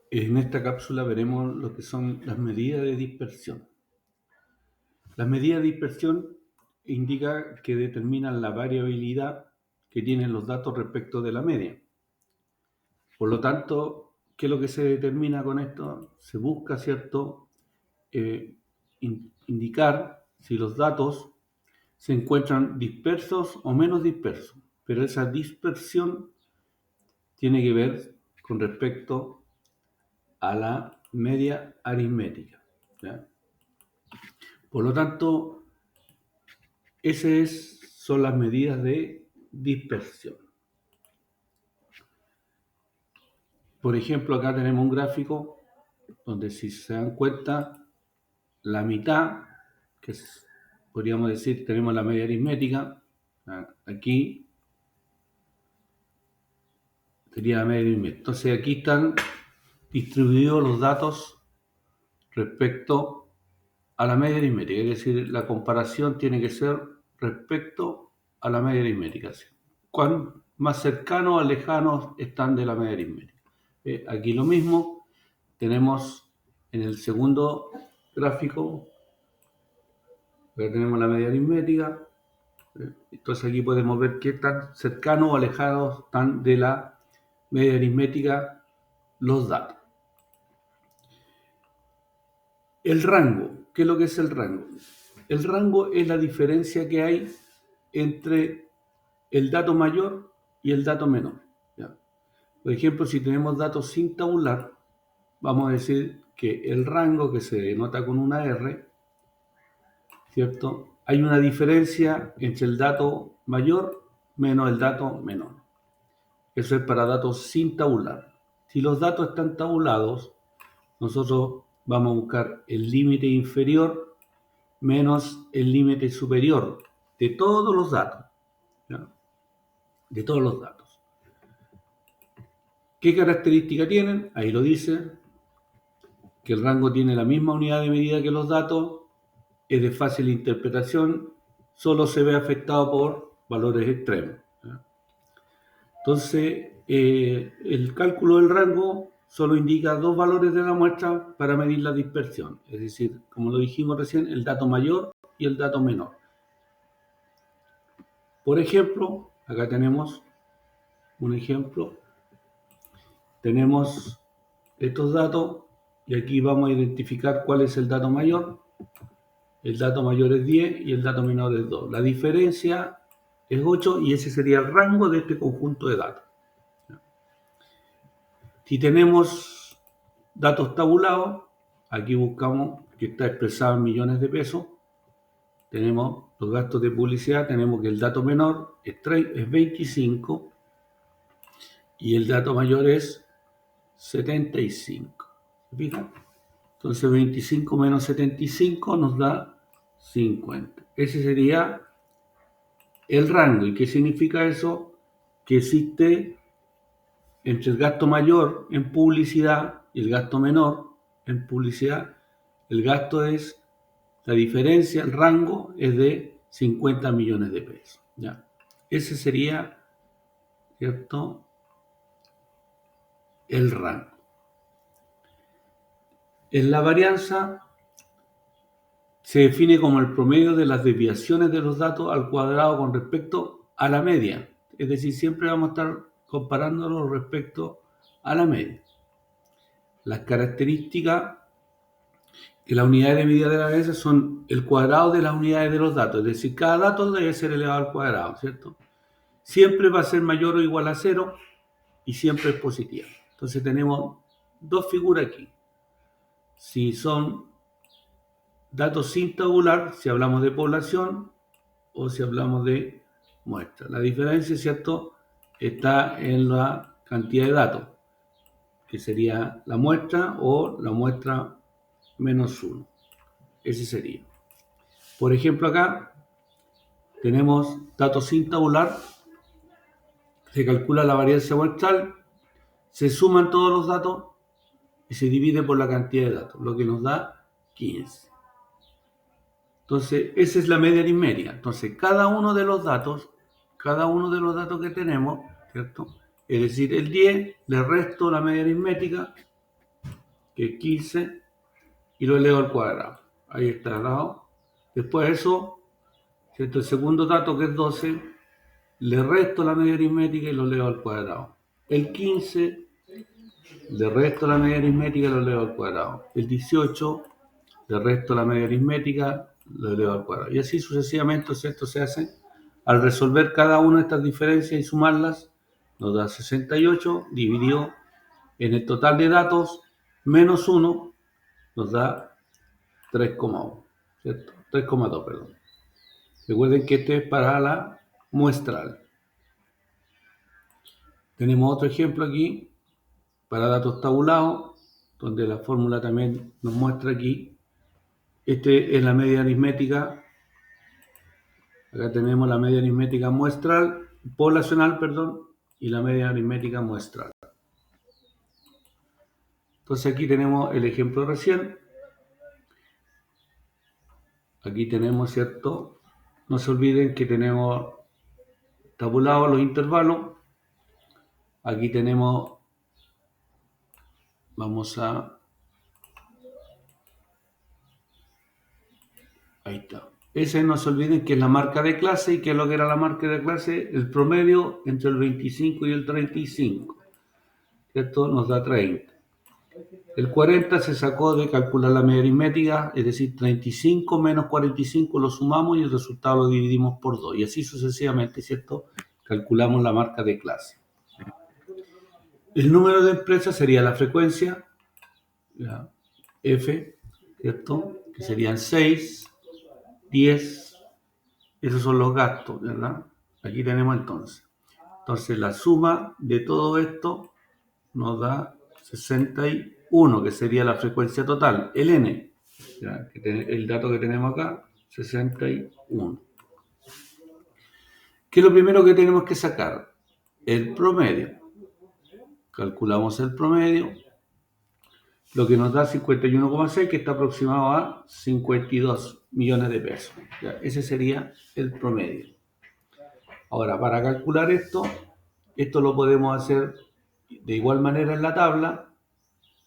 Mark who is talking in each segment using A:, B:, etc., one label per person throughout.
A: En esta cápsula veremos lo que son las medidas de dispersión. Las medidas de dispersión indican que determinan la variabilidad que tienen los datos respecto de la media. Por lo tanto, ¿qué es lo que se determina con esto? Se busca, ¿cierto?, indicar si los datos se encuentran dispersos o menos dispersos, pero esa dispersión tiene que ver con respecto a la media aritmética, ¿ya? Por lo tanto, esas son las medidas de dispersión. Por ejemplo, acá tenemos un gráfico donde, si se dan cuenta, la mitad, podríamos decir, tenemos la media aritmética. Aquí sería la media aritmética. Entonces aquí están distribuidos los datos respecto a la media aritmética, es decir, la comparación tiene que ser respecto a la media aritmética. Cuán más cercanos o lejanos están de la media aritmética. Aquí lo mismo, tenemos en el segundo gráfico, acá tenemos la media aritmética. Entonces aquí podemos ver qué tan cercanos o alejados están de la media aritmética los datos. El rango, ¿qué es lo que es el rango? El rango es la diferencia que hay entre el dato mayor y el dato menor, ¿ya? Por ejemplo, si tenemos datos sin tabular, vamos a decir que el rango, que se denota con una R, ¿cierto?, hay una diferencia entre el dato mayor menos el dato menor. Eso es para datos sin tabular. Si los datos están tabulados, nosotros vamos a buscar el límite inferior menos el límite superior de todos los datos, ¿ya? De todos los datos. ¿Qué característica tienen? Ahí lo dice, que el rango tiene la misma unidad de medida que los datos, es de fácil interpretación, solo se ve afectado por valores extremos, ¿ya? Entonces, el cálculo del rango solo indica dos valores de la muestra para medir la dispersión, es decir, como lo dijimos recién, el dato mayor y el dato menor. Por ejemplo, acá tenemos un ejemplo, tenemos estos datos y aquí vamos a identificar cuál es el dato mayor. El dato mayor es 10 y el dato menor es 2. La diferencia es 8 y ese sería el rango de este conjunto de datos. Si tenemos datos tabulados, aquí buscamos que está expresado en millones de pesos. Tenemos los gastos de publicidad, tenemos que el dato menor es 25 y el dato mayor es 75. ¿Se fijan? Entonces 25 menos 75 nos da 50. Ese sería el rango. ¿Y qué significa eso? Que existe entre el gasto mayor en publicidad y el gasto menor en publicidad. El gasto es, la diferencia, el rango es de 50 millones de pesos, ¿ya? Ese sería, ¿cierto?, el rango. En la varianza se define como el promedio de las desviaciones de los datos al cuadrado con respecto a la media. Es decir, siempre vamos a estar comparándolo respecto a la media. Las características que las unidades de medida de la varianza son el cuadrado de las unidades de los datos. Es decir, cada dato debe ser elevado al cuadrado, ¿cierto? Siempre va a ser mayor o igual a 0 y siempre es positiva. Entonces tenemos dos figuras aquí. Si son datos sin tabular, si hablamos de población o si hablamos de muestra. La diferencia, ¿cierto?, está en la cantidad de datos, que sería la muestra o la muestra menos 1. Ese sería. Por ejemplo, acá tenemos datos sin tabular, se calcula la varianza muestral, se suman todos los datos y se divide por la cantidad de datos, lo que nos da 15. Entonces, esa es la media aritmética. Entonces, cada uno de los datos que tenemos, ¿cierto?, es decir, el 10, le resto la media aritmética que es 15, y lo elevo al cuadrado. Ahí está al lado. Después de eso, ¿cierto? El segundo dato, que es 12, le resto la media aritmética y lo elevo al cuadrado. El 15, le resto la media aritmética y lo elevo al cuadrado. El 18, le resto la media aritmética, lo elevo al cuadrado. Y así sucesivamente, esto se hace. Al resolver cada una de estas diferencias y sumarlas, nos da 68 dividido en el total de datos menos 1, nos da 3,1, ¿cierto? 3,2, perdón. Recuerden que este es para la muestral. Tenemos otro ejemplo aquí para datos tabulados, donde la fórmula también nos muestra aquí. Este es la media aritmética. Acá tenemos la media aritmética muestral, poblacional, perdón, y la media aritmética muestral. Entonces aquí tenemos el ejemplo recién. Aquí tenemos, ¿cierto? No se olviden que tenemos tabulados los intervalos. Aquí tenemos, vamos a, ahí está. Ese no se olviden que es la marca de clase. ¿Y qué es lo que era la marca de clase? El promedio entre el 25 y el 35. Esto nos da 30. El 40 se sacó de calcular la media aritmética, es decir, 35 menos 45 lo sumamos y el resultado lo dividimos por 2. Y así sucesivamente, ¿cierto? Calculamos la marca de clase. El número de empresas sería la frecuencia, la F, ¿cierto? Que serían 6, 10, esos son los gastos, ¿verdad? Aquí tenemos entonces. Entonces la suma de todo esto nos da 61, que sería la frecuencia total, el N, ¿ya? El dato que tenemos acá, 61. ¿Qué es lo primero que tenemos que sacar? El promedio. Calculamos el promedio, lo que nos da 51,6, que está aproximado a 52 millones de pesos. ¿Ya? Ese sería el promedio. Ahora, para calcular esto lo podemos hacer de igual manera en la tabla.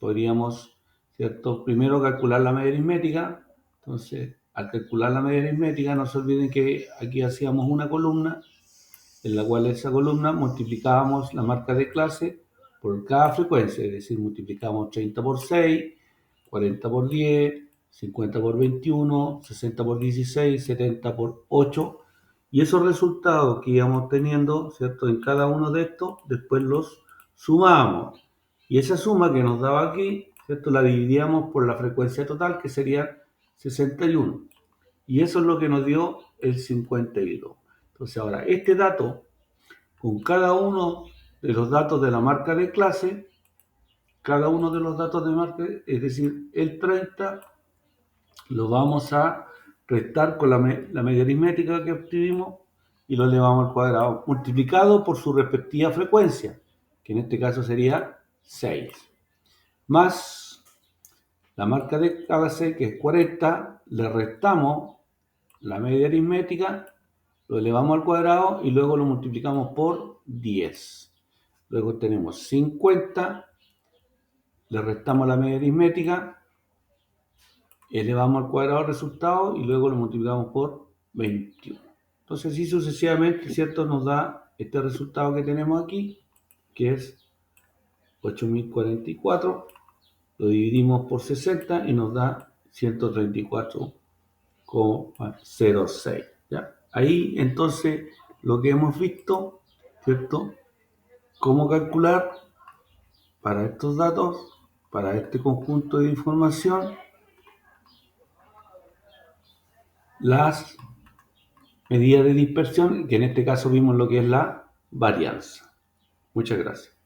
A: Podríamos, ¿cierto? Primero calcular la media aritmética. Entonces, al calcular la media aritmética, no se olviden que aquí hacíamos una columna, en la cual esa columna multiplicábamos la marca de clase por cada frecuencia, es decir, multiplicamos 30 por 6, 40 por 10, 50 por 21, 60 por 16, 70 por 8, y esos resultados que íbamos teniendo, ¿cierto? En cada uno de estos, después los sumamos. Y esa suma que nos daba aquí, ¿cierto? La dividíamos por la frecuencia total, que sería 61. Y eso es lo que nos dio el 52. Entonces ahora, este dato, con cada uno de los datos de la marca de clase, cada uno de los datos de marca, es decir, el 30, lo vamos a restar con la media aritmética que obtuvimos y lo elevamos al cuadrado, multiplicado por su respectiva frecuencia, que en este caso sería 6. Más la marca de clase, que es 40, le restamos la media aritmética, lo elevamos al cuadrado y luego lo multiplicamos por 10. Luego tenemos 50, le restamos la media aritmética, elevamos al cuadrado el resultado y luego lo multiplicamos por 21. Entonces, así sucesivamente, ¿cierto? Nos da este resultado que tenemos aquí, que es 8044. Lo dividimos por 60 y nos da 134,06. ¿Ya? Ahí entonces lo que hemos visto, ¿cierto? Cómo calcular para estos datos, para este conjunto de información, las medidas de dispersión, que en este caso vimos lo que es la varianza. Muchas gracias.